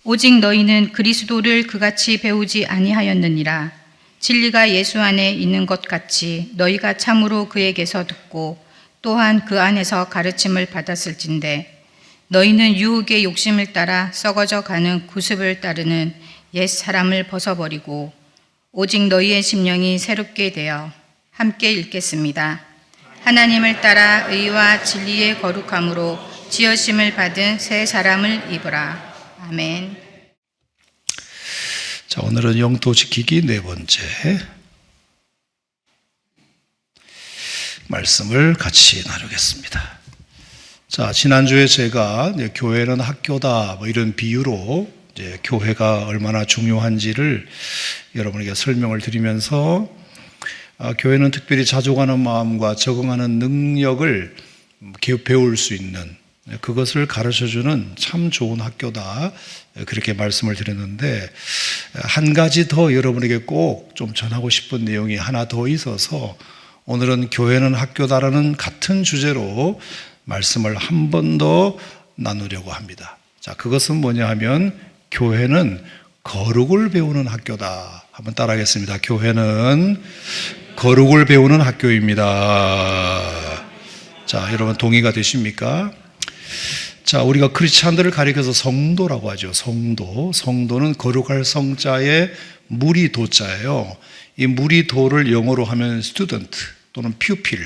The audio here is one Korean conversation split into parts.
오직 너희는 그리스도를 그같이 배우지 아니하였느니라. 진리가 예수 안에 있는 것 같이 너희가 참으로 그에게서 듣고 또한 그 안에서 가르침을 받았을진대 너희는 유혹의 욕심을 따라 썩어져 가는 구습을 따르는 옛 사람을 벗어버리고 오직 너희의 심령이 새롭게 되어 함께 읽겠습니다. 하나님을 따라 의와 진리의 거룩함으로 지으심을 받은 새 사람을 입으라. 아멘. 자, 오늘은 영도 지키기 네 번째 말씀을 같이 나누겠습니다. 자, 지난주에 제가 교회는 학교다 이런 비유로 교회가 얼마나 중요한지를 여러분에게 설명을 드리면서 교회는 특별히 자족하는 마음과 적응하는 능력을 배울 수 있는 그것을 가르쳐주는 참 좋은 학교다 그렇게 말씀을 드렸는데 한 가지 더 여러분에게 꼭 좀 전하고 싶은 내용이 하나 더 있어서 오늘은 교회는 학교다라는 같은 주제로 말씀을 한 번 더 나누려고 합니다. 자, 그것은 뭐냐 하면 교회는 거룩을 배우는 학교다. 한번 따라하겠습니다. 교회는 거룩을 배우는 학교입니다. 자, 여러분 동의가 되십니까? 자, 우리가 크리스찬들을 가리켜서 성도라고 하죠. 성도는 거룩할 성자에 무리 도자예요. 이 무리 도를 영어로 하면 스튜던트 또는 퓨필,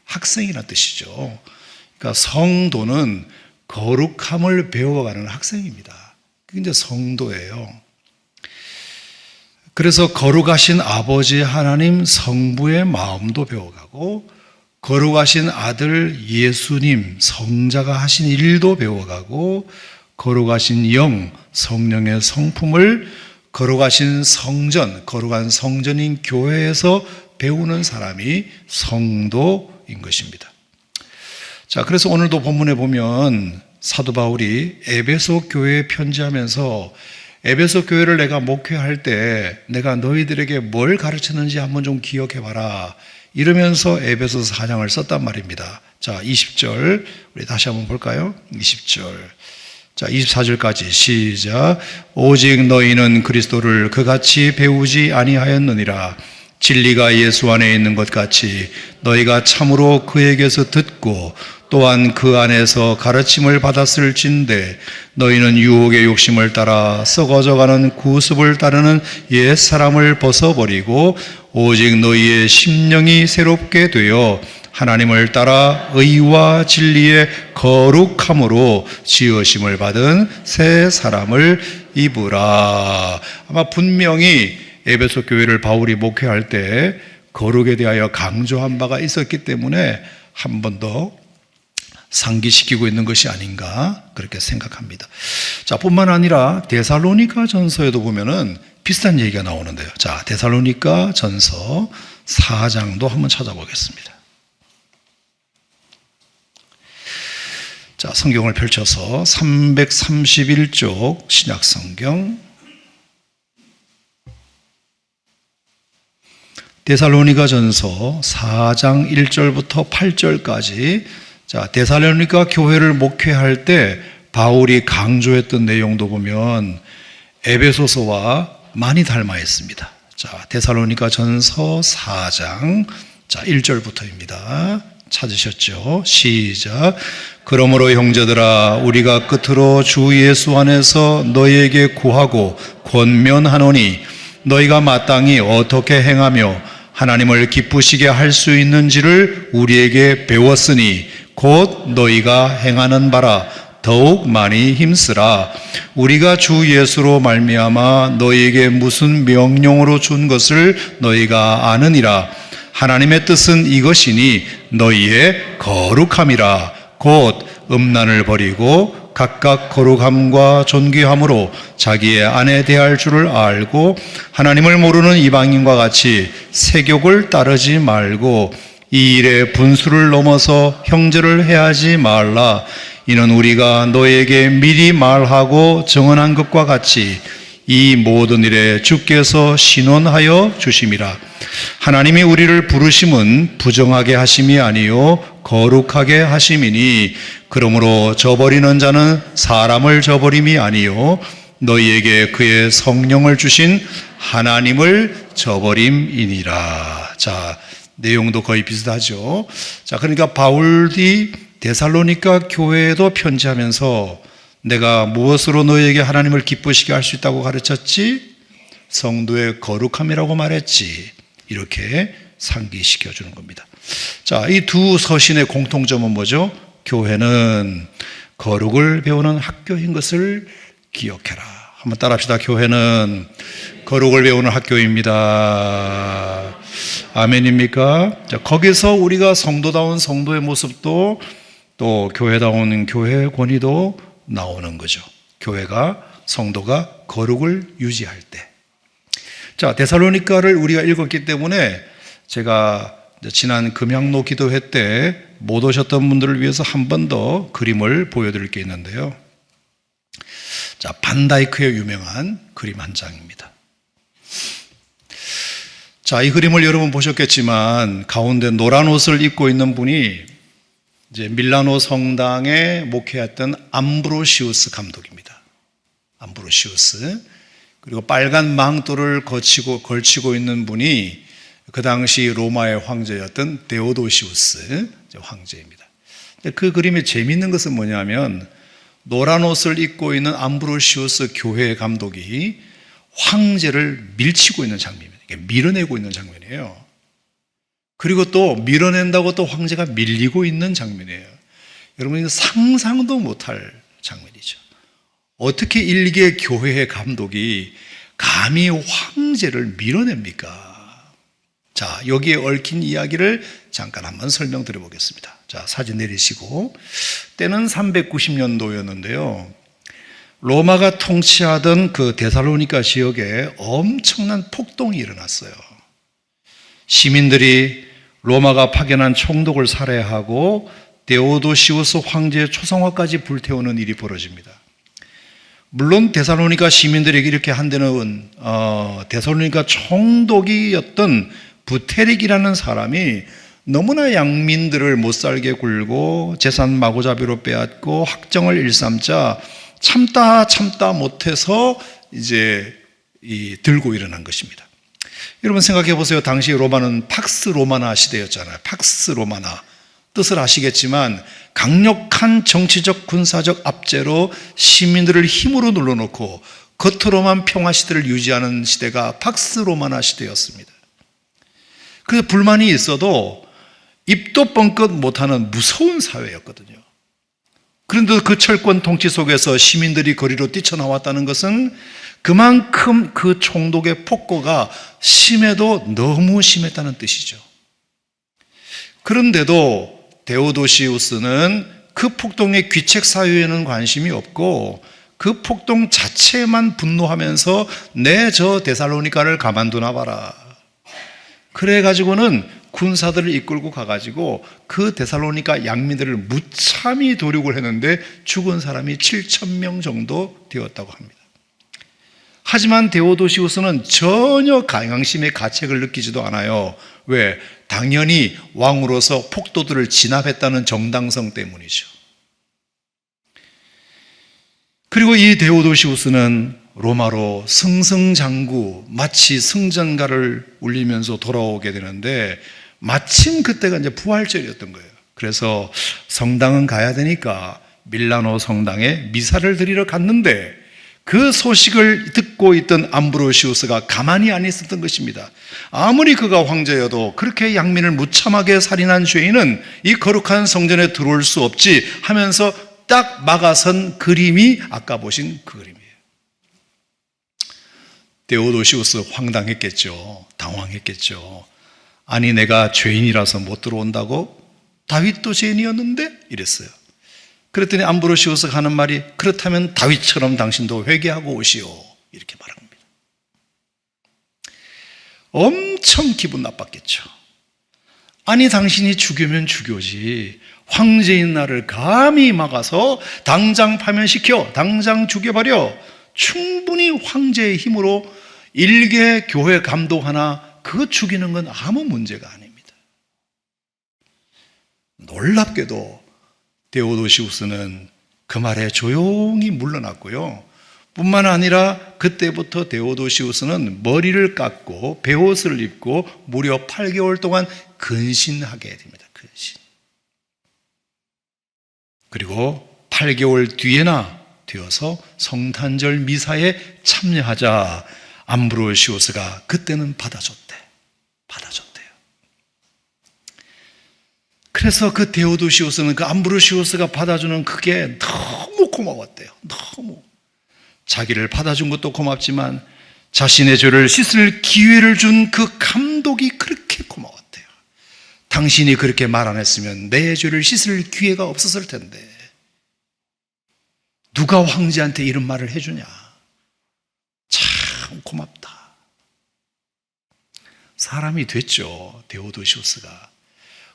학생이라는 뜻이죠. 그러니까 성도는 거룩함을 배워가는 학생입니다. 그게 이제 성도예요. 그래서 거룩하신 아버지 하나님 성부의 마음도 배워가고 거룩하신 아들 예수님 성자가 하신 일도 배워가고 거룩하신 영 성령의 성품을 거룩하신 성전, 거룩한 성전인 교회에서 배우는 사람이 성도인 것입니다. 자, 그래서 오늘도 본문에 보면 사도 바울이 에베소 교회에 편지하면서 에베소 교회를 내가 목회할 때 내가 너희들에게 뭘 가르쳤는지 한번 좀 기억해 봐라 이러면서 에베소서 4장을 썼단 말입니다. 자, 20절 우리 다시 한번 볼까요? 20절. 자, 24절까지 시작. 오직 너희는 그리스도를 그같이 배우지 아니하였느니라. 진리가 예수 안에 있는 것 같이 너희가 참으로 그에게서 듣고 또한 그 안에서 가르침을 받았을진데 너희는 유혹의 욕심을 따라 썩어져가는 구습을 따르는 옛 사람을 벗어버리고 오직 너희의 심령이 새롭게 되어 하나님을 따라 의와 진리의 거룩함으로 지으심을 받은 새 사람을 입으라. 아마 분명히 에베소 교회를 바울이 목회할 때 거룩에 대하여 강조한 바가 있었기 때문에 한 번 더 상기시키고 있는 것이 아닌가 그렇게 생각합니다. 자, 뿐만 아니라 데살로니가 전서에도 보면은 비슷한 얘기가 나오는데요. 자, 데살로니가 전서 4장도 한번 찾아보겠습니다. 자, 성경을 펼쳐서 331쪽 신약 성경 데살로니가 전서 4장 1절부터 8절까지 자, 데살로니가 교회를 목회할 때 바울이 강조했던 내용도 보면 에베소서와 많이 닮아 있습니다. 자, 데살로니가 전서 4장 자, 1절부터입니다. 찾으셨죠? 시작. 그러므로 형제들아 우리가 끝으로 주 예수 안에서 너희에게 구하고 권면하노니 너희가 마땅히 어떻게 행하며 하나님을 기쁘시게 할 수 있는지를 우리에게 배웠으니 곧 너희가 행하는 바라 더욱 많이 힘쓰라. 우리가 주 예수로 말미암아 너희에게 무슨 명령으로 준 것을 너희가 아느니라. 하나님의 뜻은 이것이니 너희의 거룩함이라. 곧 음란을 버리고 각각 거룩함과 존귀함으로 자기의 아내 대할 줄을 알고 하나님을 모르는 이방인과 같이 세욕을 따르지 말고 이 일에 분수를 넘어서 형제를 해하지 말라. 이는 우리가 너에게 미리 말하고 정언한 것과 같이 이 모든 일에 주께서 신원하여 주심이라. 하나님이 우리를 부르심은 부정하게 하심이 아니요 거룩하게 하심이니 그러므로 저버리는 자는 사람을 저버림이 아니요 너희에게 그의 성령을 주신 하나님을 저버림이니라. 자, 내용도 거의 비슷하죠. 자, 그러니까 바울이 데살로니가 교회에도 편지하면서 내가 무엇으로 너희에게 하나님을 기쁘시게 할 수 있다고 가르쳤지? 성도의 거룩함이라고 말했지. 이렇게 상기시켜 주는 겁니다. 자, 이 두 서신의 공통점은 뭐죠? 교회는 거룩을 배우는 학교인 것을 기억해라. 한번 따라합시다. 교회는 거룩을 배우는 학교입니다. 아멘입니까? 자, 거기서 우리가 성도다운 성도의 모습도 또 교회다운 교회의 권위도 나오는 거죠. 교회가 성도가 거룩을 유지할 때. 자, 데살로니가를 우리가 읽었기 때문에 제가 지난 금양로 기도회 때 못 오셨던 분들을 위해서 한 번 더 그림을 보여드릴 게 있는데요. 자, 반다이크의 유명한 그림 한 장입니다. 자, 이 그림을 여러분 보셨겠지만 가운데 노란 옷을 입고 있는 분이 이제 밀라노 성당에 목회했던 암브로시우스 감독입니다. 암브로시우스. 그리고 빨간 망토를 걸치고 있는 분이 그 당시 로마의 황제였던 데오도시우스 황제입니다. 그 그림의 재미있는 것은 뭐냐면 노란 옷을 입고 있는 암브로시우스 교회 감독이 황제를 밀치고 있는 장면입니다. 밀어내고 있는 장면이에요. 그리고 또 밀어낸다고 또 황제가 밀리고 있는 장면이에요. 여러분, 상상도 못할 장면이죠. 어떻게 일개 교회의 감독이 감히 황제를 밀어냅니까? 자, 여기에 얽힌 이야기를 잠깐 한번 설명드려 보겠습니다. 자, 사진 내리시고, 때는 390년도였는데요. 로마가 통치하던 그 데살로니가 지역에 엄청난 폭동이 일어났어요. 시민들이 로마가 파견한 총독을 살해하고 데오도시우스 황제의 초상화까지 불태우는 일이 벌어집니다. 물론 데살로니가 시민들에게 이렇게 한 데는 데살로니가 총독이었던 부테릭이라는 사람이 너무나 양민들을 못살게 굴고 재산 마구잡이로 빼앗고 학정을 일삼자 참다 못해서 이제 들고 일어난 것입니다. 여러분 생각해 보세요. 당시 로마는 팍스 로마나 시대였잖아요. 팍스 로마나. 뜻을 아시겠지만 강력한 정치적 군사적 압제로 시민들을 힘으로 눌러놓고 겉으로만 평화 시대를 유지하는 시대가 팍스 로마나 시대였습니다. 그래서 불만이 있어도 입도 뻥끗 못하는 무서운 사회였거든요. 그런데 그 철권 통치 속에서 시민들이 거리로 뛰쳐나왔다는 것은 그만큼 그 총독의 폭거가 심해도 너무 심했다는 뜻이죠. 그런데도 데오도시우스는 그 폭동의 귀책 사유에는 관심이 없고 그 폭동 자체에만 분노하면서 내 저 데살로니가를 가만두나 봐라. 그래가지고는 군사들을 이끌고 가가지고 그 데살로니가 양민들을 무참히 도륙을 했는데 죽은 사람이 7,000명 정도 되었다고 합니다. 하지만 데오도시우스는 전혀 강양심의 가책을 느끼지도 않아요. 왜? 당연히 왕으로서 폭도들을 진압했다는 정당성 때문이죠. 그리고 이 데오도시우스는 로마로 승승장구, 마치 승전가를 울리면서 돌아오게 되는데 마침 그때가 이제 부활절이었던 거예요. 그래서 성당은 가야 되니까 밀라노 성당에 미사를 드리러 갔는데 그 소식을 듣고 있던 암브로시우스가 가만히 안 있었던 것입니다. 아무리 그가 황제여도 그렇게 양민을 무참하게 살인한 죄인은 이 거룩한 성전에 들어올 수 없지 하면서 딱 막아선 그림이 아까 보신 그 그림이에요. 데오도시우스 황당했겠죠. 당황했겠죠. 아니 내가 죄인이라서 못 들어온다고? 다윗도 죄인이었는데? 이랬어요. 그랬더니 암브로시우스가 하는 말이 그렇다면 다윗처럼 당신도 회개하고 오시오. 이렇게 말합니다. 엄청 기분 나빴겠죠. 아니 당신이 죽이면 죽여지 황제인 나를 감히 막아서 당장 파면시켜 당장 죽여버려. 충분히 황제의 힘으로 일개 교회 감독 하나 그거 죽이는 건 아무 문제가 아닙니다. 놀랍게도 데오도시우스는 그 말에 조용히 물러났고요. 뿐만 아니라 그때부터 데오도시우스는 머리를 깎고 베옷을 입고 무려 8개월 동안 근신하게 됩니다. 근신. 그리고 8개월 뒤에나 되어서 성탄절 미사에 참여하자 암브로시우스가 그때는 받아줬대요. 그래서 그 데오도시우스는 그 암브로시우스가 받아주는 그게 너무 고마웠대요. 너무. 자기를 받아준 것도 고맙지만 자신의 죄를 씻을 기회를 준 그 감독이 그렇게 고마웠대요. 당신이 그렇게 말 안 했으면 내 죄를 씻을 기회가 없었을 텐데 누가 황제한테 이런 말을 해주냐. 참 고맙다. 사람이 됐죠, 데오도시우스가.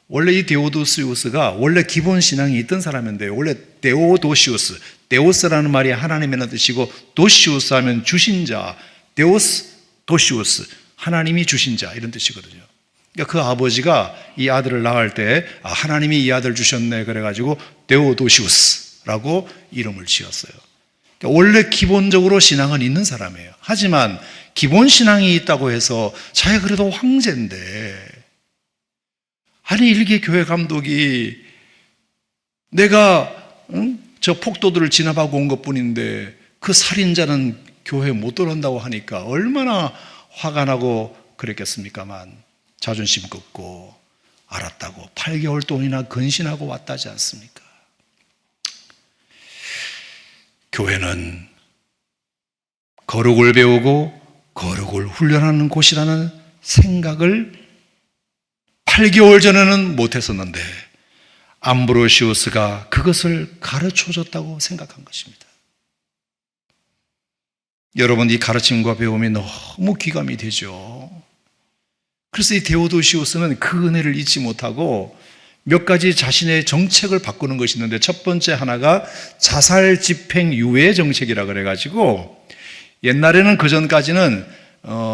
원래 이 데오도시우스가 원래 기본 신앙이 있던 사람인데, 원래 데오도시우스, 데오스라는 말이 하나님이라는 뜻이고 도시우스 하면 주신 자, 데오스, 도시우스, 하나님이 주신 자 이런 뜻이거든요. 그러니까 그 아버지가 이 아들을 낳을 때 하나님이 이 아들 주셨네 그래가지고 데오도시우스라고 이름을 지었어요. 그러니까 원래 기본적으로 신앙은 있는 사람이에요. 하지만 기본 신앙이 있다고 해서 자기가 그래도 황제인데, 아니 일개 교회 감독이 내가 저 폭도들을 진압하고 온 것뿐인데 그 살인자는 교회에 못 들어온다고 하니까 얼마나 화가 나고 그랬겠습니까만 자존심 꺾고 알았다고 8개월 동안이나 근신하고 왔다지 않습니까? 교회는 거룩을 배우고 거룩을 훈련하는 곳이라는 생각을 8개월 전에는 못했었는데 암브로시우스가 그것을 가르쳐줬다고 생각한 것입니다. 여러분, 이 가르침과 배움이 너무 귀감이 되죠. 그래서 이 데오도시우스는 그 은혜를 잊지 못하고 몇 가지 자신의 정책을 바꾸는 것이 있는데, 첫 번째 하나가 자살 집행 유예 정책이라 그래가지고, 옛날에는 그 전까지는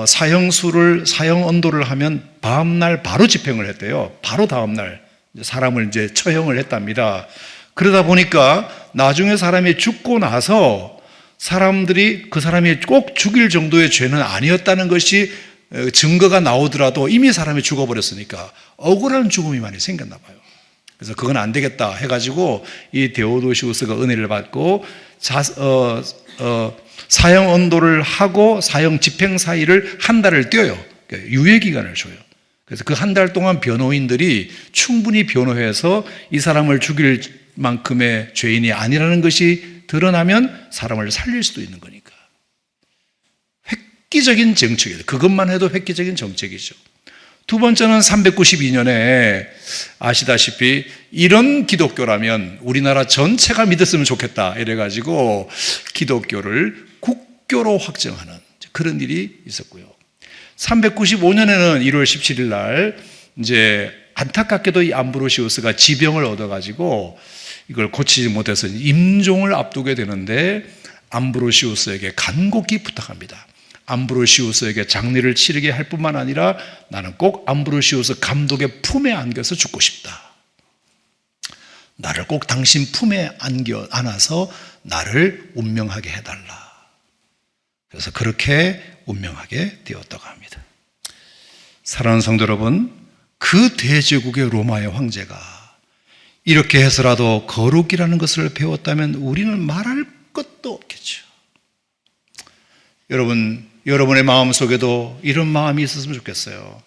사형 언도를 하면 다음날 바로 집행을 했대요. 바로 다음날 사람을 이제 처형을 했답니다. 그러다 보니까 나중에 사람이 죽고 나서 사람들이 그 사람이 꼭 죽일 정도의 죄는 아니었다는 것이 증거가 나오더라도 이미 사람이 죽어버렸으니까 억울한 죽음이 많이 생겼나 봐요. 그래서 그건 안 되겠다 해가지고 이 데오도시우스가 은혜를 받고 사형 언도를 하고 사형 집행 사이를 한 달을 띄어요. 그러니까 유예 기간을 줘요. 그래서 그 한 달 동안 변호인들이 충분히 변호해서 이 사람을 죽일 만큼의 죄인이 아니라는 것이 드러나면 사람을 살릴 수도 있는 거니까. 획기적인 정책이죠. 그것만 해도 획기적인 정책이죠. 두 번째는 392년에 아시다시피 이런 기독교라면 우리나라 전체가 믿었으면 좋겠다 이래가지고 기독교를 국교로 확정하는 그런 일이 있었고요. 395년에는 1월 17일 날 이제 안타깝게도 이 암브로시우스가 지병을 얻어가지고 이걸 고치지 못해서 임종을 앞두게 되는데, 암브로시우스에게 간곡히 부탁합니다. 암브로시우스에게 장례를 치르게 할 뿐만 아니라 나는 꼭 암브로시우스 감독의 품에 안겨서 죽고 싶다. 나를 꼭 당신 품에 안아서 나를 운명하게 해달라. 그래서 그렇게 운명하게 되었다고 합니다. 사랑하는 성도 여러분, 그 대제국의 로마의 황제가 이렇게 해서라도 거룩이라는 것을 배웠다면 우리는 말할 것도 없겠죠. 여러분, 여러분의 마음속에도 이런 마음이 있었으면 좋겠어요.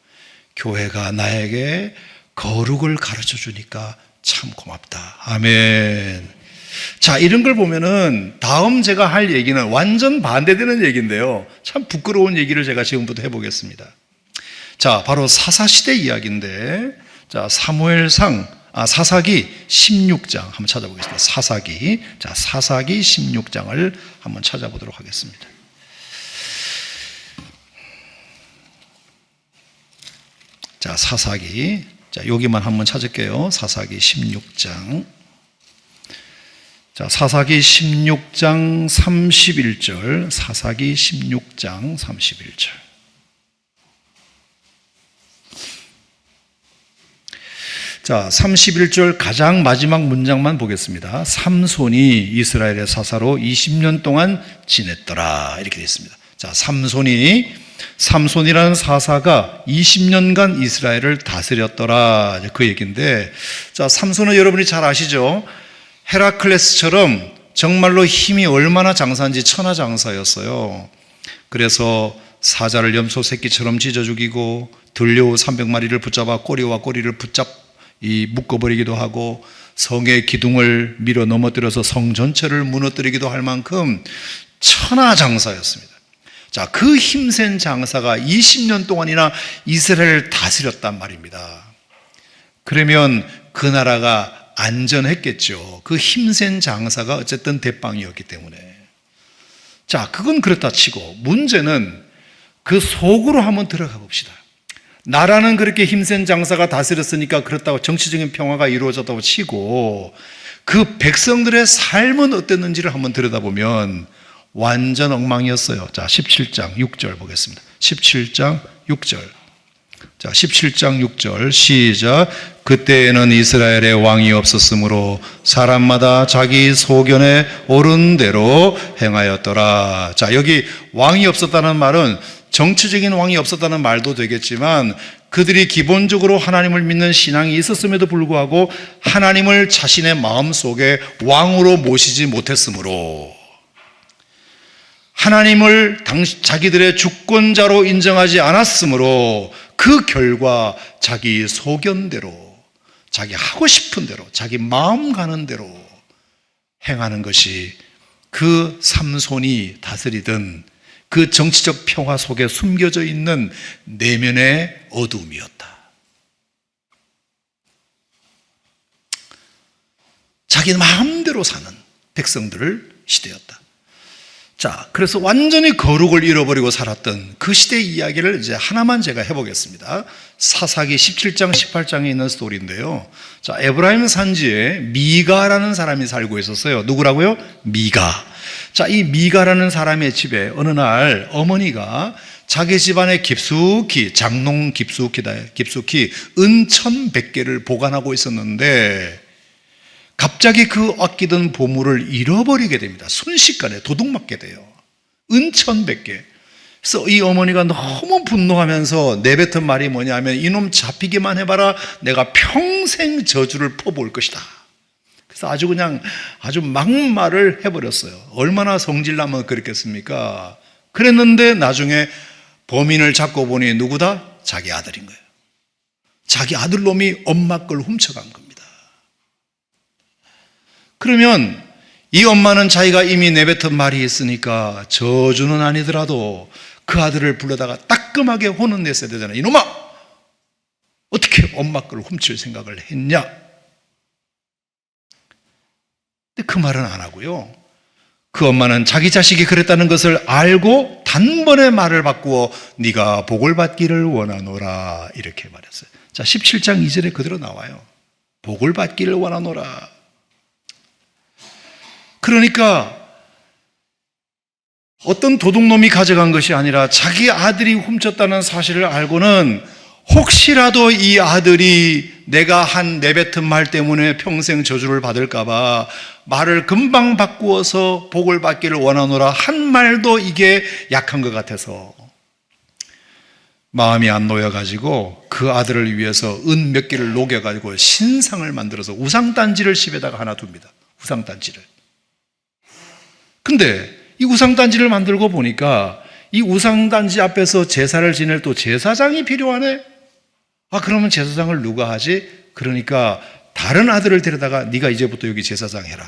교회가 나에게 거룩을 가르쳐 주니까 참 고맙다. 아멘. 자, 이런 걸 보면은 다음 제가 할 얘기는 완전 반대되는 얘기인데요. 참 부끄러운 얘기를 제가 지금부터 해보겠습니다. 자, 바로 사사시대 이야기인데, 자, 사사기 16장 한번 찾아보겠습니다. 사사기 16장을 한번 찾아보도록 하겠습니다. 자, 사사기. 자, 여기만 한번 찾을게요. 사사기 16장. 자, 사사기 16장 31절. 사사기 16장 31절. 자, 31절 가장 마지막 문장만 보겠습니다. 삼손이 이스라엘의 사사로 20년 동안 지냈더라. 이렇게 되어 있습니다. 자, 삼손이라는 사사가 20년간 이스라엘을 다스렸더라. 그 얘기인데, 자, 삼손은 여러분이 잘 아시죠? 헤라클레스처럼 정말로 힘이 얼마나 장사인지 천하장사였어요. 그래서 사자를 염소 새끼처럼 찢어 죽이고 들려오 300마리를 붙잡아 꼬리와 꼬리를 묶어버리기도 하고 성의 기둥을 밀어 넘어뜨려서 성 전체를 무너뜨리기도 할 만큼 천하장사였습니다. 자, 그 힘센 장사가 20년 동안이나 이스라엘을 다스렸단 말입니다. 그러면 그 나라가 안전했겠죠. 그 힘센 장사가 어쨌든 대빵이었기 때문에. 자, 그건 그렇다 치고 문제는 그 속으로 한번 들어가 봅시다. 나라는 그렇게 힘센 장사가 다스렸으니까 그렇다고 정치적인 평화가 이루어졌다고 치고 그 백성들의 삶은 어땠는지를 한번 들여다보면 완전 엉망이었어요. 자, 17장 6절 보겠습니다. 17장 6절. 자, 17장 6절 시작. 그때에는 이스라엘에 왕이 없었으므로 사람마다 자기 소견에 옳은 대로 행하였더라. 자, 여기 왕이 없었다는 말은 정치적인 왕이 없었다는 말도 되겠지만 그들이 기본적으로 하나님을 믿는 신앙이 있었음에도 불구하고 하나님을 자신의 마음속에 왕으로 모시지 못했으므로 하나님을 자기들의 주권자로 인정하지 않았으므로 그 결과 자기 소견대로, 자기 하고 싶은 대로, 자기 마음 가는 대로 행하는 것이 그 삼손이 다스리던 그 정치적 평화 속에 숨겨져 있는 내면의 어두움이었다. 자기 마음대로 사는 백성들을 시대였다. 자, 그래서 완전히 거룩을 잃어버리고 살았던 그 시대의 이야기를 이제 하나만 제가 해보겠습니다. 사사기 17장, 18장에 있는 스토리인데요. 자, 에브라임 산지에 미가라는 사람이 살고 있었어요. 누구라고요? 미가. 자, 이 미가라는 사람의 집에 어느 날 어머니가 자기 집안에 깊숙이, 장농 깊숙이 은 1,100개를 보관하고 있었는데 갑자기 그 아끼던 보물을 잃어버리게 됩니다. 순식간에 도둑맞게 돼요. 은 1,100개. 그래서 이 어머니가 너무 분노하면서 내뱉은 말이 뭐냐면 이놈 잡히기만 해봐라. 내가 평생 저주를 퍼부을 것이다. 그래서 아주 막말을 해버렸어요. 얼마나 성질나면 그랬겠습니까? 그랬는데 나중에 범인을 잡고 보니 누구다? 자기 아들인 거예요. 자기 아들놈이 엄마 걸 훔쳐간 겁니다. 그러면 이 엄마는 자기가 이미 내뱉은 말이 있으니까 저주는 아니더라도 그 아들을 불러다가 따끔하게 혼은 냈어야 되잖아요. 이놈아! 어떻게 엄마 걸 훔칠 생각을 했냐? 근데 그 말은 안 하고요. 그 엄마는 자기 자식이 그랬다는 것을 알고 단번에 말을 바꾸어 네가 복을 받기를 원하노라 이렇게 말했어요. 자, 17장 2절에 그대로 나와요. 복을 받기를 원하노라. 그러니까 어떤 도둑놈이 가져간 것이 아니라 자기 아들이 훔쳤다는 사실을 알고는 혹시라도 이 아들이 내가 한 내뱉은 말 때문에 평생 저주를 받을까봐 말을 금방 바꾸어서 복을 받기를 원하노라 한 말도 이게 약한 것 같아서 마음이 안 놓여가지고 그 아들을 위해서 은 몇 개를 녹여가지고 신상을 만들어서 우상단지를 집에다가 하나 둡니다. 우상단지를. 근데 이 우상단지를 만들고 보니까 이 우상단지 앞에서 제사를 지낼 또 제사장이 필요하네? 그러면 제사장을 누가 하지? 그러니까 다른 아들을 데려다가 네가 이제부터 여기 제사장 해라.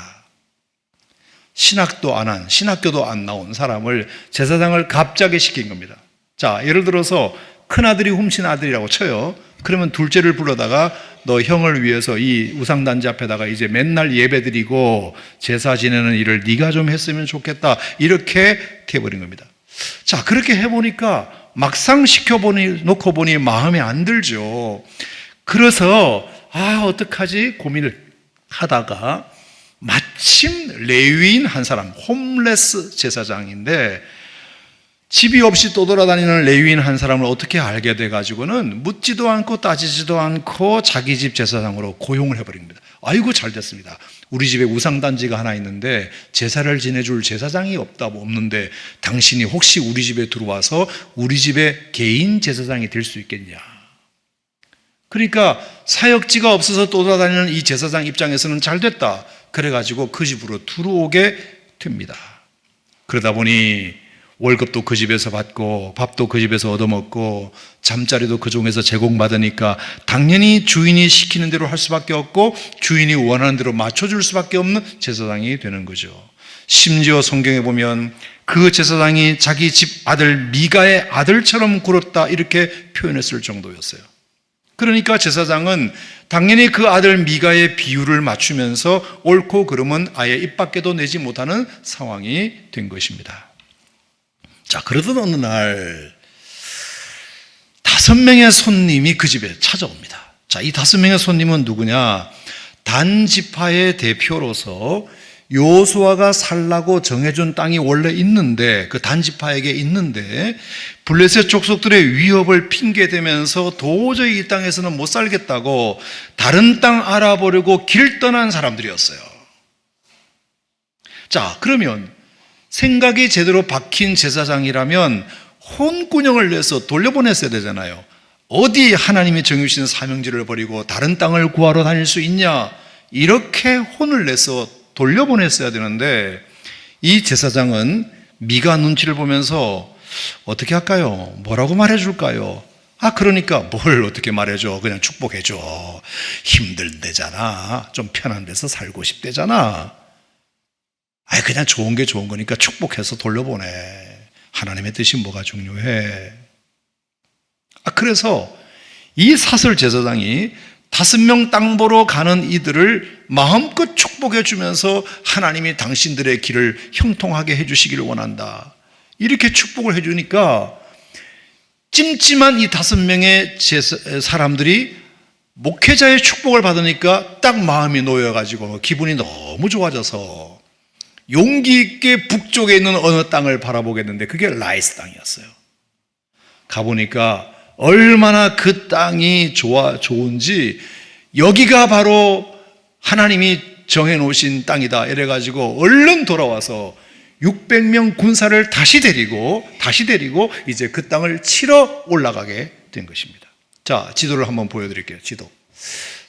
신학도 안 한, 신학교도 안 나온 사람을 제사장을 갑자기 시킨 겁니다. 자, 예를 들어서 큰아들이 훔친 아들이라고 쳐요. 그러면 둘째를 불러다가 너 형을 위해서 이 우상단지 앞에다가 이제 맨날 예배드리고 제사 지내는 일을 네가 좀 했으면 좋겠다. 이렇게 해버린 겁니다. 자, 그렇게 해보니까 막상 놓고 보니 마음에 안 들죠. 그래서 어떡하지 고민을 하다가 마침 레위인 한 사람, 홈레스 제사장인데 집이 없이 떠돌아다니는 레위인 한 사람을 어떻게 알게 돼가지고는 묻지도 않고 따지지도 않고 자기 집 제사장으로 고용을 해버립니다. 아이고 잘 됐습니다. 우리 집에 우상단지가 하나 있는데 제사를 지내줄 제사장이 없는데 당신이 혹시 우리 집에 들어와서 우리 집에 개인 제사장이 될 수 있겠냐. 그러니까 사역지가 없어서 떠돌아다니는 이 제사장 입장에서는 잘 됐다. 그래가지고 그 집으로 들어오게 됩니다. 그러다 보니 월급도 그 집에서 받고 밥도 그 집에서 얻어먹고 잠자리도 그 종에서 제공받으니까 당연히 주인이 시키는 대로 할 수밖에 없고 주인이 원하는 대로 맞춰줄 수밖에 없는 제사장이 되는 거죠. 심지어 성경에 보면 그 제사장이 자기 집 아들 미가의 아들처럼 굴었다 이렇게 표현했을 정도였어요. 그러니까 제사장은 당연히 그 아들 미가의 비율을 맞추면서 옳고 그름은 아예 입 밖에도 내지 못하는 상황이 된 것입니다. 자, 그러던 어느 날 5명의 손님이 그 집에 찾아옵니다. 자, 이 5명의 손님은 누구냐? 단 지파의 대표로서 요수아가 살라고 정해준 땅이 원래 있는데 그 단 지파에게 있는데 블레셋 족속들의 위협을 핑계대면서 도저히 이 땅에서는 못 살겠다고 다른 땅 알아보려고 길 떠난 사람들이었어요. 자, 그러면 생각이 제대로 박힌 제사장이라면 혼꾸녕을 내서 돌려보냈어야 되잖아요. 어디 하나님이 정해주신 사명지를 버리고 다른 땅을 구하러 다닐 수 있냐, 이렇게 혼을 내서 돌려보냈어야 되는데 이 제사장은 미가 눈치를 보면서 어떻게 할까요? 뭐라고 말해줄까요? 그러니까 뭘 어떻게 말해줘? 그냥 축복해줘. 힘들대잖아. 좀 편한 데서 살고 싶대잖아. 그냥 좋은 게 좋은 거니까 축복해서 돌려보내. 하나님의 뜻이 뭐가 중요해? 그래서 이 사설 제사장이 5명 땅 보러 가는 이들을 마음껏 축복해 주면서 하나님이 당신들의 길을 형통하게 해주시기를 원한다. 이렇게 축복을 해주니까 찜찜한 이 5명의 사람들이 목회자의 축복을 받으니까 딱 마음이 놓여가지고 기분이 너무 좋아져서 용기 있게 북쪽에 있는 어느 땅을 바라보겠는데 그게 라이스 땅이었어요. 가보니까 얼마나 그 땅이 좋은지 여기가 바로 하나님이 정해놓으신 땅이다 이래가지고 얼른 돌아와서 600명 군사를 다시 데리고 이제 그 땅을 치러 올라가게 된 것입니다. 자, 지도를 한번 보여드릴게요. 지도.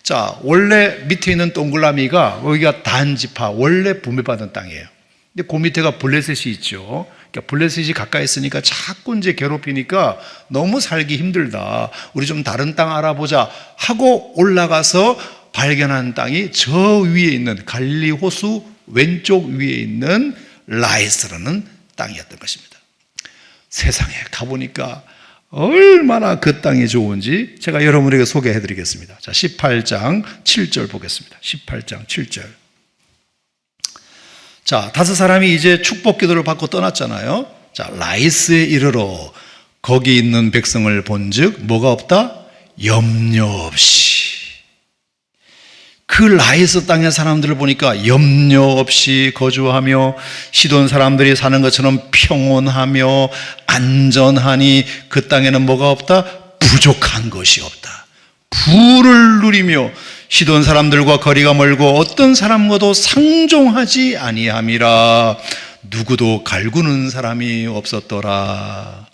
자, 원래 밑에 있는 동그라미가 여기가 단 지파 원래 분배받은 땅이에요. 근데 그 밑에가 블레셋이 있죠. 그러니까 블레셋이 가까이 있으니까 자꾸 이제 괴롭히니까 너무 살기 힘들다. 우리 좀 다른 땅 알아보자 하고 올라가서 발견한 땅이 저 위에 있는 갈릴리 호수 왼쪽 위에 있는 라이스라는 땅이었던 것입니다. 세상에 가보니까 얼마나 그 땅이 좋은지 제가 여러분에게 소개해 드리겠습니다. 자, 18장 7절 보겠습니다. 18장 7절. 자, 5사람이 이제 축복 기도를 받고 떠났잖아요. 자, 라이스에 이르러 거기 있는 백성을 본즉 뭐가 없다? 염려 없이. 그 라이스 땅의 사람들을 보니까 염려 없이 거주하며 시돈 사람들이 사는 것처럼 평온하며 안전하니 그 땅에는 뭐가 없다? 부족한 것이 없다. 부를 누리며 시돈 사람들과 거리가 멀고 어떤 사람과도 상종하지 아니함이라. 누구도 갈구는 사람이 없었더라.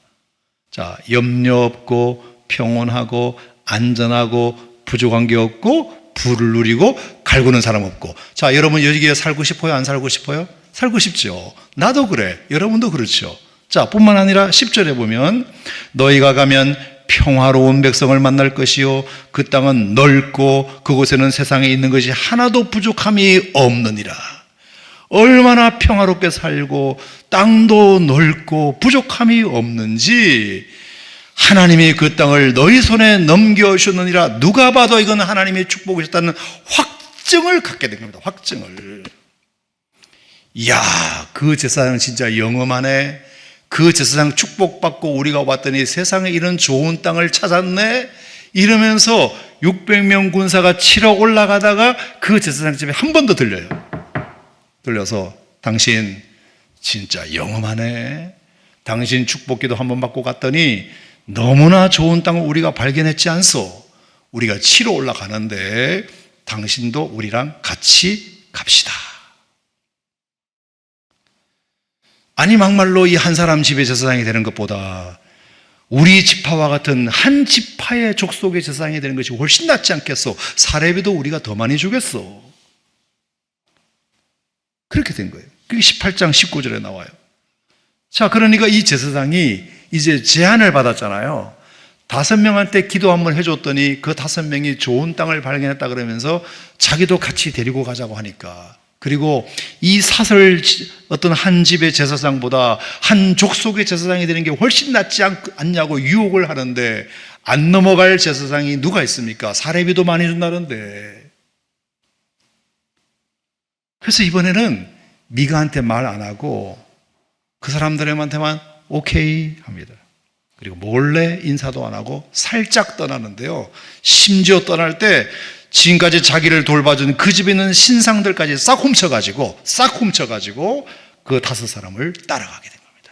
자, 염려 없고 평온하고 안전하고 부족한 게 없고 부를 누리고 갈구는 사람 없고. 자, 여러분 여기에 살고 싶어요? 안 살고 싶어요? 살고 싶죠. 나도 그래. 여러분도 그렇죠. 자, 뿐만 아니라 10절에 보면 너희가 가면 평화로운 백성을 만날 것이요 그 땅은 넓고 그곳에는 세상에 있는 것이 하나도 부족함이 없느니라. 얼마나 평화롭게 살고 땅도 넓고 부족함이 없는지 하나님이 그 땅을 너희 손에 넘겨주셨느니라. 누가 봐도 이건 하나님의 축복이셨다는 확증을 갖게 된 겁니다. 확증을. 이야, 그 제사장은 진짜 영험하네. 그 제사장 축복받고 우리가 왔더니 세상에 이런 좋은 땅을 찾았네. 이러면서 600명 군사가 치러 올라가다가 그 제사장 집에 한 번 더 들려요. 들려서 당신 진짜 영험하네. 당신 축복기도 한번 받고 갔더니 너무나 좋은 땅을 우리가 발견했지 않소? 우리가 치러 올라가는데 당신도 우리랑 같이 갑시다. 아니 막말로 이 한 사람 집의 제사장이 되는 것보다 우리 지파와 같은 한 지파의 족속의 제사장이 되는 것이 훨씬 낫지 않겠소? 사례비도 우리가 더 많이 주겠소. 그렇게 된 거예요. 그게 18장 19절에 나와요. 자, 그러니까 이 제사장이 이제 제안을 받았잖아요. 5명한테 기도 한번 해줬더니 그 5명이 좋은 땅을 발견했다 그러면서 자기도 같이 데리고 가자고 하니까, 그리고 이 사설 어떤 한 집의 제사장보다 한 족속의 제사장이 되는 게 훨씬 낫지 않냐고 유혹을 하는데 안 넘어갈 제사장이 누가 있습니까? 사례비도 많이 준다는데. 그래서 이번에는 미가한테 말 안 하고 그 사람들한테만 오케이 합니다. 그리고 몰래 인사도 안 하고 살짝 떠나는데요, 심지어 떠날 때 지금까지 자기를 돌봐준 그 집에 있는 신상들까지 싹 훔쳐가지고 그 5사람을 따라가게 된 겁니다.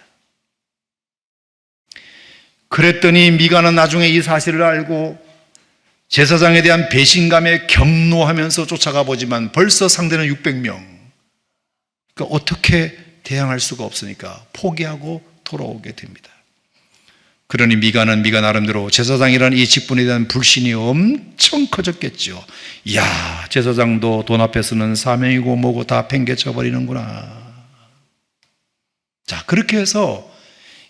그랬더니 미가는 나중에 이 사실을 알고 제사장에 대한 배신감에 경노하면서 쫓아가 보지만 벌써 상대는 600명. 그러니까 어떻게 대항할 수가 없으니까 포기하고 돌아오게 됩니다. 그러니 미가는 미가 나름대로 제사장이라는 이 직분에 대한 불신이 엄청 커졌겠죠. 이야, 제사장도 돈 앞에서는 사명이고 뭐고 다 팽개쳐 버리는구나. 자, 그렇게 해서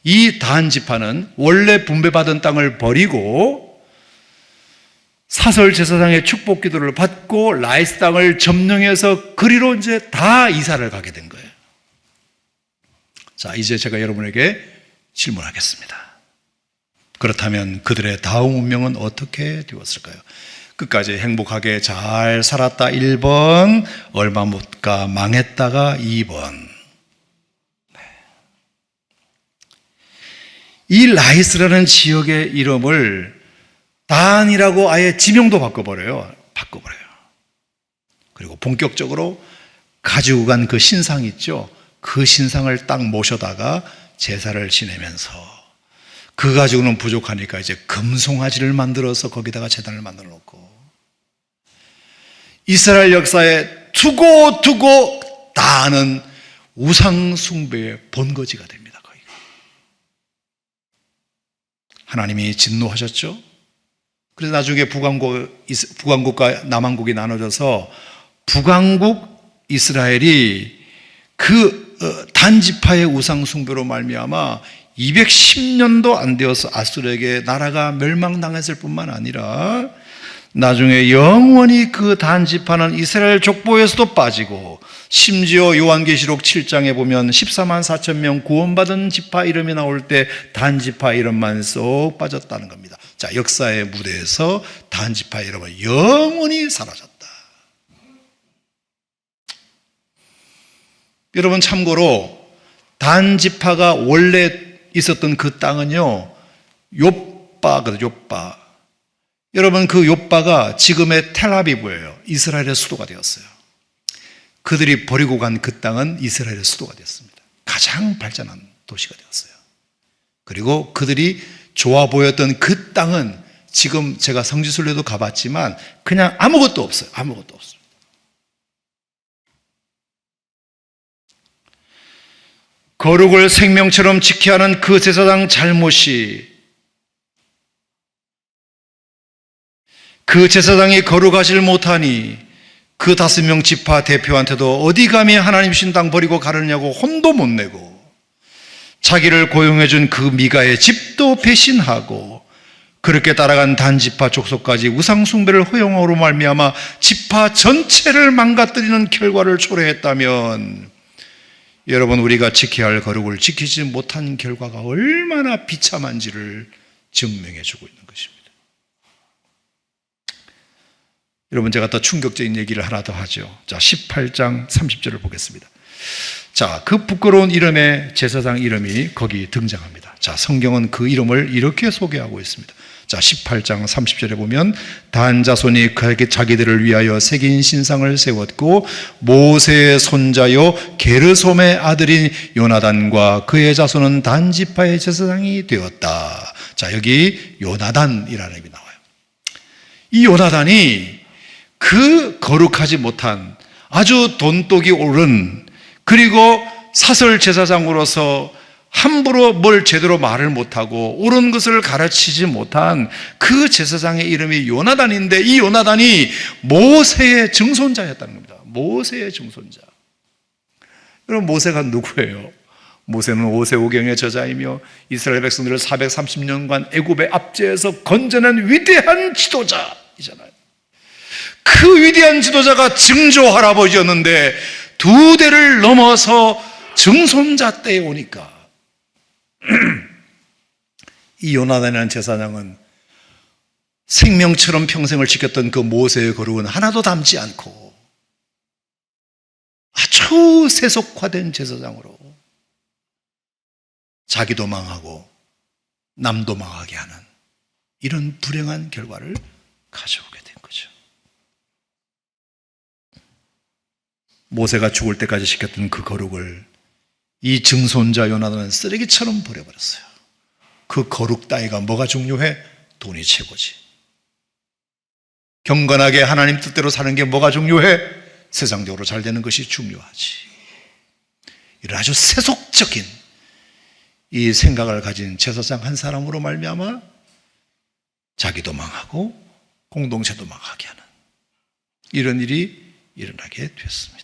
이 단 지파는 원래 분배받은 땅을 버리고 사설 제사장의 축복 기도를 받고 라이스 땅을 점령해서 그리로 이제 다 이사를 가게 된 거예요. 자, 이제 제가 여러분에게 질문하겠습니다. 그렇다면 그들의 다음 운명은 어떻게 되었을까요? 끝까지 행복하게 잘 살았다 1번, 얼마 못 가 망했다가 2번. 이 라이스라는 지역의 이름을 단이라고 아예 지명도 바꿔버려요. 그리고 본격적으로 가지고 간 그 신상 있죠? 그 신상을 딱 모셔다가 제사를 지내면서 그 가지고는 부족하니까 이제 금송아지를 만들어서 거기다가 제단을 만들어 놓고, 이스라엘 역사에 두고 다 아는 우상 숭배의 본거지가 됩니다. 거기가. 하나님이 진노하셨죠. 그래서 나중에 북왕국과 남왕국이 나눠져서 북왕국 이스라엘이 그 단지파의 우상 숭배로 말미암아 210년도 안 되어서 아수르에게 나라가 멸망당했을 뿐만 아니라 나중에 영원히 그 단지파는 이스라엘 족보에서도 빠지고, 심지어 요한계시록 7장에 보면 14만 4천 명 구원받은 지파 이름이 나올 때 단지파 이름만 쏙 빠졌다는 겁니다. 자, 역사의 무대에서 단지파 이름은 영원히 사라졌다. 여러분, 참고로 단지파가 원래 있었던 그 땅은요, 욥바거든요. 욥바. 여러분, 그 욥바가 지금의 텔아비브예요. 이스라엘의 수도가 되었어요. 그들이 버리고 간 그 땅은 이스라엘의 수도가 되었습니다. 가장 발전한 도시가 되었어요. 그리고 그들이 좋아 보였던 그 땅은 지금 제가 성지순례도 가봤지만 그냥 아무것도 없어요. 아무것도 없어요. 거룩을 생명처럼 지켜야 하는 그 제사장 잘못이, 그 제사장이 거룩하지 못하니 그 5명 지파 대표한테도 어디 감히 하나님 신 땅 버리고 가느냐고 혼도 못 내고, 자기를 고용해 준 그 미가의 집도 배신하고, 그렇게 따라간 단지파 족속까지 우상 숭배를 허용함으로 말미암아 지파 전체를 망가뜨리는 결과를 초래했다면, 여러분, 우리가 지켜야 할 거룩을 지키지 못한 결과가 얼마나 비참한지를 증명해 주고 있는 것입니다. 여러분, 제가 더 충격적인 얘기를 하나 더 하죠. 자, 18장 30절을 보겠습니다. 자, 그 부끄러운 이름의 제사장 이름이 거기 등장합니다. 자, 성경은 그 이름을 이렇게 소개하고 있습니다. 자, 18장 30절에 보면 단 자손이 자기들을 위하여 새긴 신상을 세웠고 모세의 손자요 게르솜의 아들인 요나단과 그의 자손은 단 지파의 제사장이 되었다. 자, 여기 요나단이라는 이름이 나와요. 이 요나단이 그 거룩하지 못한 아주 돈독이 오른, 그리고 사설 제사장으로서 함부로 뭘 제대로 말을 못하고 옳은 것을 가르치지 못한 그 제사장의 이름이 요나단인데, 이 요나단이 모세의 증손자였다는 겁니다. 모세의 증손자. 그럼 모세가 누구예요? 모세는 오세오경의 저자이며 이스라엘 백성들을 430년간 애굽의 압제에서 건져낸 위대한 지도자이잖아요. 그 위대한 지도자가 증조 할아버지였는데 두 대를 넘어서 증손자 때에 오니까 이 요나단이라는 제사장은 생명처럼 평생을 지켰던 그 모세의 거룩은 하나도 담지 않고 아주 세속화된 제사장으로 자기도 망하고 남도 망하게 하는 이런 불행한 결과를 가져오게 된 거죠. 모세가 죽을 때까지 지켰던 그 거룩을 이 증손자 요나단은 쓰레기처럼 버려버렸어요. 그 거룩 따위가 뭐가 중요해? 돈이 최고지. 경건하게 하나님 뜻대로 사는 게 뭐가 중요해? 세상적으로 잘 되는 것이 중요하지. 이런 아주 세속적인 이 생각을 가진 제사장 한 사람으로 말미암아 자기도 망하고 공동체도 망하게 하는 이런 일이 일어나게 됐습니다.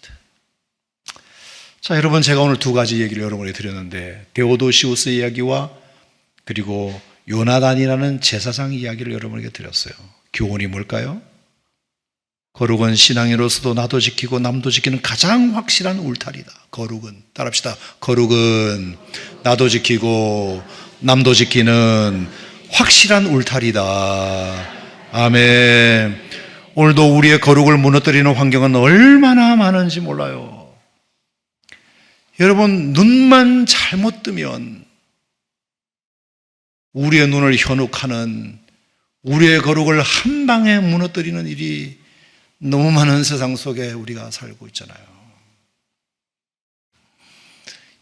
자, 여러분, 제가 오늘 두 가지 얘기를 여러분에게 드렸는데 데오도시우스 이야기와 그리고 요나단이라는 제사장 이야기를 여러분에게 드렸어요. 교훈이 뭘까요? 거룩은 신앙인으로서도 나도 지키고 남도 지키는 가장 확실한 울타리다. 거룩은, 따라합시다. 거룩은 나도 지키고 남도 지키는 확실한 울타리다. 아멘. 오늘도 우리의 거룩을 무너뜨리는 환경은 얼마나 많은지 몰라요. 여러분, 눈만 잘못 뜨면 우리의 눈을 현혹하는, 우리의 거룩을 한 방에 무너뜨리는 일이 너무 많은 세상 속에 우리가 살고 있잖아요.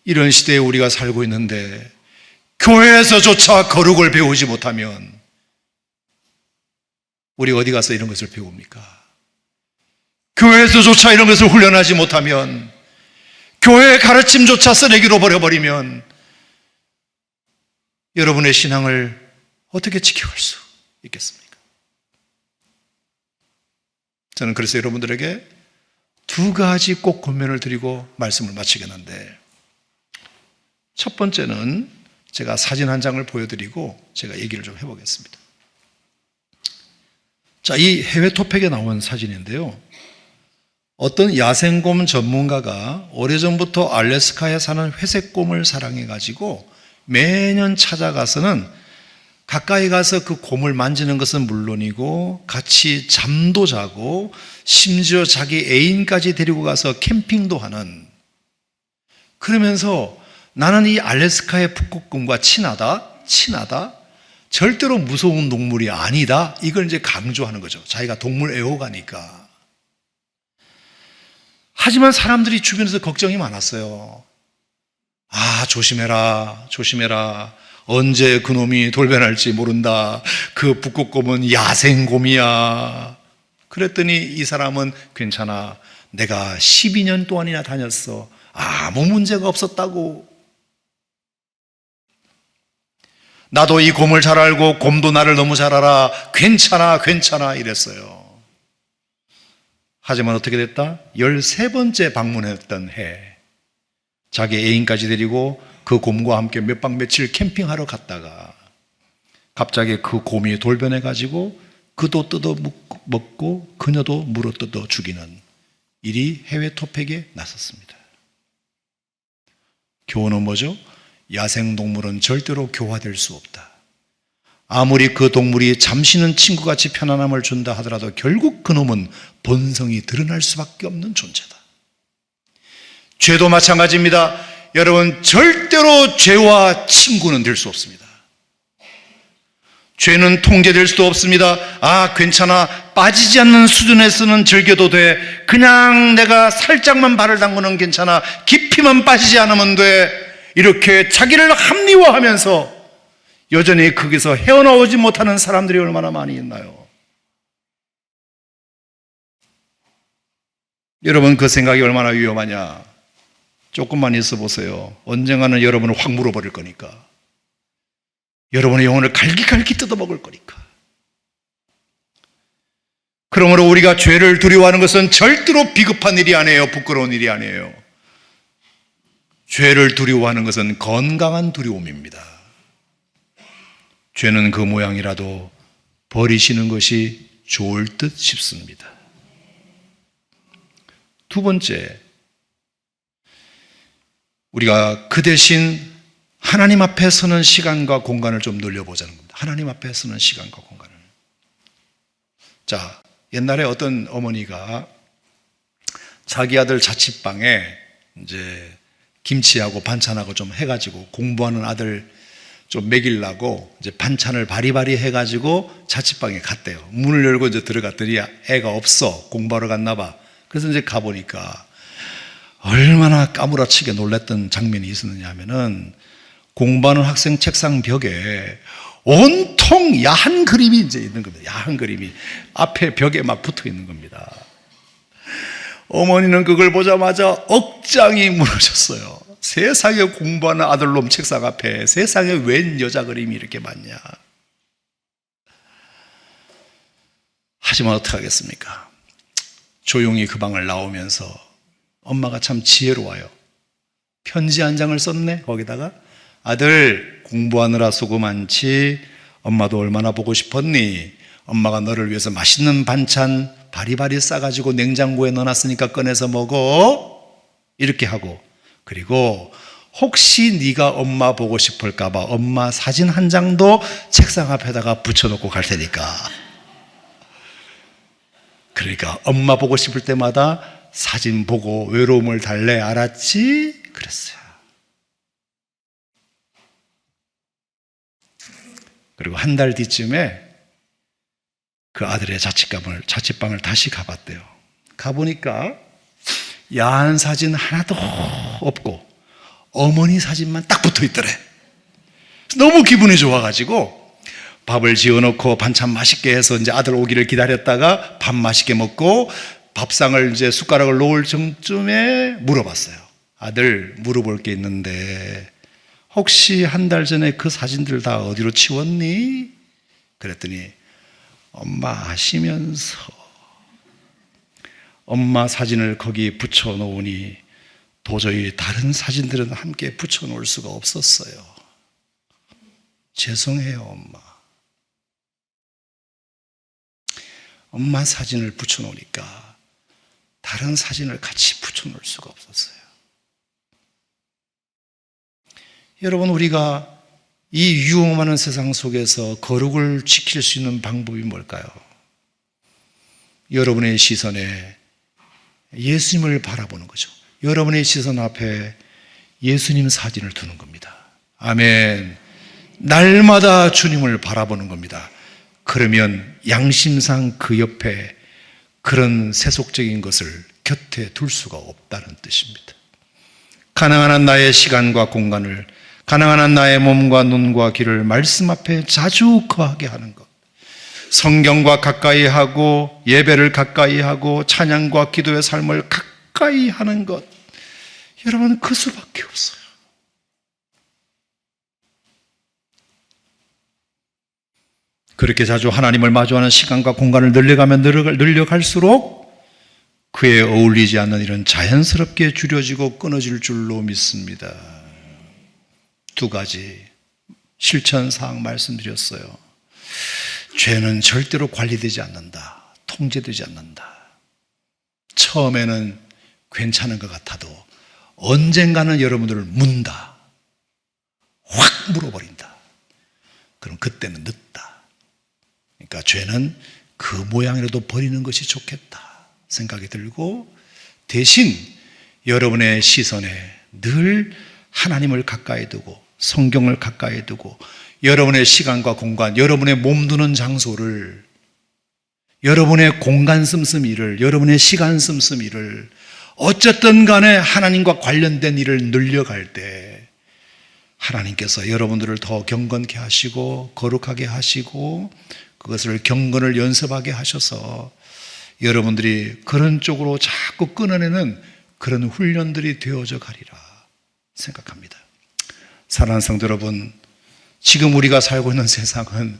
이런 시대에 우리가 살고 있는데 교회에서조차 거룩을 배우지 못하면 우리 어디 가서 이런 것을 배웁니까? 교회에서조차 이런 것을 훈련하지 못하면, 교회의 가르침조차 쓰레기로 버려버리면 여러분의 신앙을 어떻게 지켜갈 수 있겠습니까? 저는 그래서 여러분들에게 두 가지 꼭 권면을 드리고 말씀을 마치겠는데, 첫 번째는 제가 사진 한 장을 보여드리고 제가 얘기를 좀 해보겠습니다. 자, 이 해외 토픽에 나온 사진인데요. 어떤 야생곰 전문가가 오래전부터 알래스카에 사는 회색곰을 사랑해가지고 매년 찾아가서는 가까이 가서 그 곰을 만지는 것은 물론이고 같이 잠도 자고 심지어 자기 애인까지 데리고 가서 캠핑도 하는, 그러면서 나는 이 알래스카의 북극곰과 친하다, 절대로 무서운 동물이 아니다, 이걸 이제 강조하는 거죠. 자기가 동물 애호가니까. 하지만 사람들이 주변에서 걱정이 많았어요. 아, 조심해라. 언제 그놈이 돌변할지 모른다. 그 북극곰은 야생곰이야. 그랬더니 이 사람은 괜찮아. 내가 12년 동안이나 다녔어. 아무 문제가 없었다고. 나도 이 곰을 잘 알고 곰도 나를 너무 잘 알아. 괜찮아 이랬어요. 하지만 어떻게 됐다? 13번째 방문했던 해, 자기 애인까지 데리고 그 곰과 함께 몇 박 며칠 캠핑하러 갔다가 갑자기 그 곰이 돌변해가지고 그도 뜯어 먹고 그녀도 물어 뜯어 죽이는 일이 해외 토픽에 나섰습니다. 교훈은 뭐죠? 야생동물은 절대로 교화될 수 없다. 아무리 그 동물이 잠시는 친구같이 편안함을 준다 하더라도 결국 그놈은 본성이 드러날 수밖에 없는 존재다. 죄도 마찬가지입니다. 여러분 절대로 죄와 친구는 될 수 없습니다. 죄는 통제될 수도 없습니다. 아, 괜찮아. 빠지지 않는 수준에서는 즐겨도 돼. 그냥 내가 살짝만 발을 담그는 괜찮아. 깊이만 빠지지 않으면 돼. 이렇게 자기를 합리화하면서 여전히 거기서 헤어나오지 못하는 사람들이 얼마나 많이 있나요? 여러분, 그 생각이 얼마나 위험하냐? 조금만 있어 보세요. 언젠가는 여러분을 확 물어버릴 거니까. 여러분의 영혼을 갈기갈기 뜯어먹을 거니까. 그러므로 우리가 죄를 두려워하는 것은 절대로 비겁한 일이 아니에요. 부끄러운 일이 아니에요. 죄를 두려워하는 것은 건강한 두려움입니다. 죄는 그 모양이라도 버리시는 것이 좋을 듯 싶습니다. 두 번째, 우리가 그 대신 하나님 앞에 서는 시간과 공간을 좀 늘려보자는 겁니다. 하나님 앞에 서는 시간과 공간을. 자, 옛날에 어떤 어머니가 자기 아들 자취방에 이제 김치하고 반찬하고 좀 해가지고 공부하는 아들 좀 먹이려고 이제 반찬을 바리바리 해가지고 자취방에 갔대요. 문을 열고 이제 들어갔더니 애가 없어. 공부하러 갔나 봐. 그래서 이제 가보니까 얼마나 까무라치게 놀랐던 장면이 있었느냐 하면은 공부하는 학생 책상 벽에 온통 야한 그림이 이제 있는 겁니다. 야한 그림이 앞에 벽에 막 붙어 있는 겁니다. 어머니는 그걸 보자마자 억장이 무너졌어요. 세상에 공부하는 아들놈 책상 앞에 세상에 웬 여자 그림이 이렇게 많냐. 하지만 어떡하겠습니까? 조용히 그 방을 나오면서 엄마가 참 지혜로워요. 편지 한 장을 썼네. 거기다가 아들 공부하느라 수고 많지. 엄마도 얼마나 보고 싶었니? 엄마가 너를 위해서 맛있는 반찬 바리바리 싸가지고 냉장고에 넣어놨으니까 꺼내서 먹어. 이렇게 하고, 그리고 혹시 네가 엄마 보고 싶을까 봐 엄마 사진 한 장도 책상 앞에다가 붙여놓고 갈 테니까. 그러니까 엄마 보고 싶을 때마다 사진 보고 외로움을 달래. 알았지? 그랬어요. 그리고 한 달 뒤쯤에 그 아들의 자취방을 다시 가봤대요. 가보니까 야한 사진 하나도 없고 어머니 사진만 딱 붙어 있더래. 너무 기분이 좋아가지고 밥을 지어놓고 반찬 맛있게 해서 이제 아들 오기를 기다렸다가 밥 맛있게 먹고 밥상을 이제 숟가락을 놓을 정쯤에 물어봤어요. 아들, 물어볼 게 있는데 혹시 한 달 전에 그 사진들 다 어디로 치웠니? 그랬더니 엄마 아시면서 엄마 사진을 거기 붙여놓으니 도저히 다른 사진들은 함께 붙여놓을 수가 없었어요. 죄송해요, 엄마. 엄마 사진을 붙여놓으니까 다른 사진을 같이 붙여놓을 수가 없었어요. 여러분, 우리가 이 위험한 세상 속에서 거룩을 지킬 수 있는 방법이 뭘까요? 여러분의 시선에 예수님을 바라보는 거죠. 여러분의 시선 앞에 예수님 사진을 두는 겁니다. 아멘. 날마다 주님을 바라보는 겁니다. 그러면 양심상 그 옆에 그런 세속적인 것을 곁에 둘 수가 없다는 뜻입니다. 가능한 한 나의 시간과 공간을, 가능한 한 나의 몸과 눈과 귀를 말씀 앞에 자주 거하게 하는 것, 성경과 가까이 하고 예배를 가까이 하고 찬양과 기도의 삶을 가까이 하는 것, 여러분, 그 수밖에 없어요. 그렇게 자주 하나님을 마주하는 시간과 공간을 늘려가면 늘려갈수록 그에 어울리지 않는 일은 자연스럽게 줄여지고 끊어질 줄로 믿습니다. 두 가지 실천사항 말씀드렸어요. 죄는 절대로 관리되지 않는다. 통제되지 않는다. 처음에는 괜찮은 것 같아도 언젠가는 여러분들을 문다. 확 물어버린다. 그럼 그때는 늦다. 그러니까 죄는 그 모양이라도 버리는 것이 좋겠다 생각이 들고, 대신 여러분의 시선에 늘 하나님을 가까이 두고 성경을 가까이 두고 여러분의 시간과 공간, 여러분의 몸두는 장소를, 여러분의 공간 씀씀이를, 여러분의 시간 씀씀이를 어쨌든 간에 하나님과 관련된 일을 늘려갈 때 하나님께서 여러분들을 더 경건케 하시고 거룩하게 하시고 그것을 경건을 연습하게 하셔서 여러분들이 그런 쪽으로 자꾸 끊어내는 그런 훈련들이 되어져 가리라 생각합니다. 사랑하는 성도 여러분, 지금 우리가 살고 있는 세상은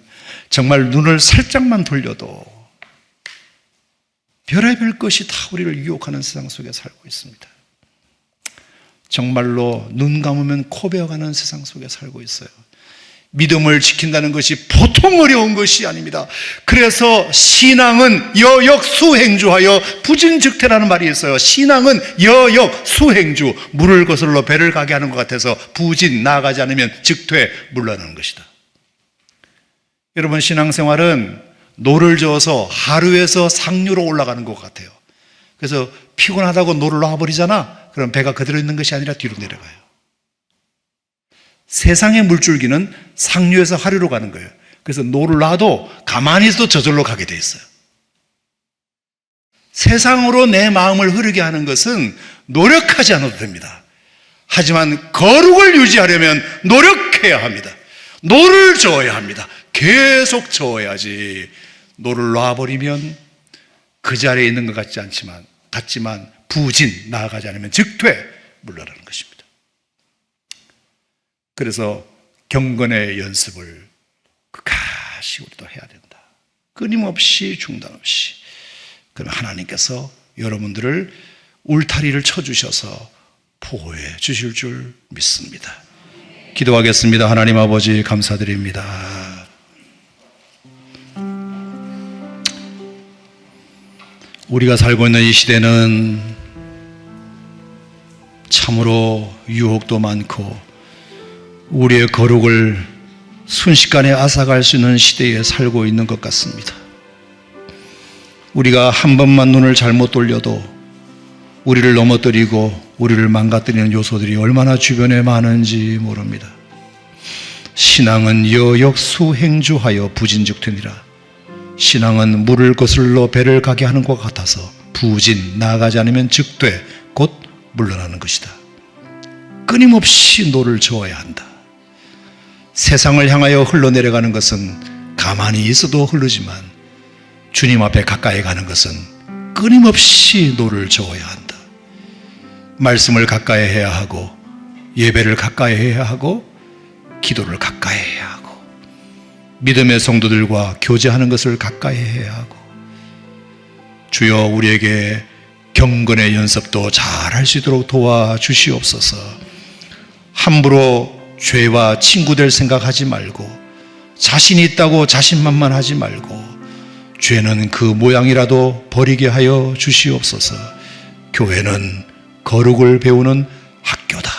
정말 눈을 살짝만 돌려도 별의별 것이 다 우리를 유혹하는 세상 속에 살고 있습니다. 정말로 눈 감으면 코 베어가는 세상 속에 살고 있어요. 믿음을 지킨다는 것이 보통 어려운 것이 아닙니다. 그래서 신앙은 여역수행주하여 부진즉퇴라는 말이 있어요. 신앙은 여역수행주, 물을 거슬러 배를 가게 하는 것 같아서 부진, 나아가지 않으면 즉퇴, 물러나는 것이다. 여러분, 신앙생활은 노를 저어서 하루에서 상류로 올라가는 것 같아요. 그래서 피곤하다고 노를 놔버리잖아. 그럼 배가 그대로 있는 것이 아니라 뒤로 내려가요. 세상의 물줄기는 상류에서 하류로 가는 거예요. 그래서 노를 놔도 가만히 있어도 저절로 가게 돼 있어요. 세상으로 내 마음을 흐르게 하는 것은 노력하지 않아도 됩니다. 하지만 거룩을 유지하려면 노력해야 합니다. 노를 저어야 합니다. 계속 저어야지. 노를 놔버리면 그 자리에 있는 것 같지만 부진, 나아가지 않으면 즉퇴, 물러나는 것입니다. 그래서 경건의 연습을 끝까지 우리도 해야 된다. 끊임없이 중단 없이. 그럼 하나님께서 여러분들을 울타리를 쳐주셔서 보호해 주실 줄 믿습니다. 기도하겠습니다. 하나님 아버지 감사드립니다. 우리가 살고 있는 이 시대는 참으로 유혹도 많고 우리의 거룩을 순식간에 앗아갈 수 있는 시대에 살고 있는 것 같습니다. 우리가 한 번만 눈을 잘못 돌려도 우리를 넘어뜨리고 우리를 망가뜨리는 요소들이 얼마나 주변에 많은지 모릅니다. 신앙은 여역수행주하여 부진즉퇴니라. 신앙은 물을 거슬러 배를 가게 하는 것 같아서 부진, 나아가지 않으면 즉퇴, 곧 물러나는 것이다. 끊임없이 노를 저어야 한다. 세상을 향하여 흘러내려가는 것은 가만히 있어도 흐르지만 주님 앞에 가까이 가는 것은 끊임없이 노를 저어야 한다. 말씀을 가까이 해야 하고 예배를 가까이 해야 하고 기도를 가까이 해야 하고 믿음의 성도들과 교제하는 것을 가까이 해야 하고 주여 우리에게 경건의 연습도 잘 할 수 있도록 도와주시옵소서. 함부로 죄와 친구될 생각하지 말고 자신이 있다고 자신만만하지 말고 죄는 그 모양이라도 버리게 하여 주시옵소서. 교회는 거룩을 배우는 학교다.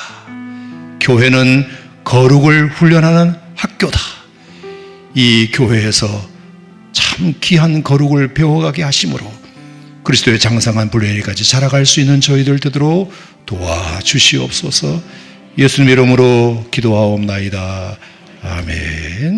교회는 거룩을 훈련하는 학교다. 이 교회에서 참 귀한 거룩을 배워가게 하심으로 그리스도의 장성한 분량까지 자라갈 수 있는 저희들 되도록 도와주시옵소서. 예수님의 이름으로 기도하옵나이다. 아멘.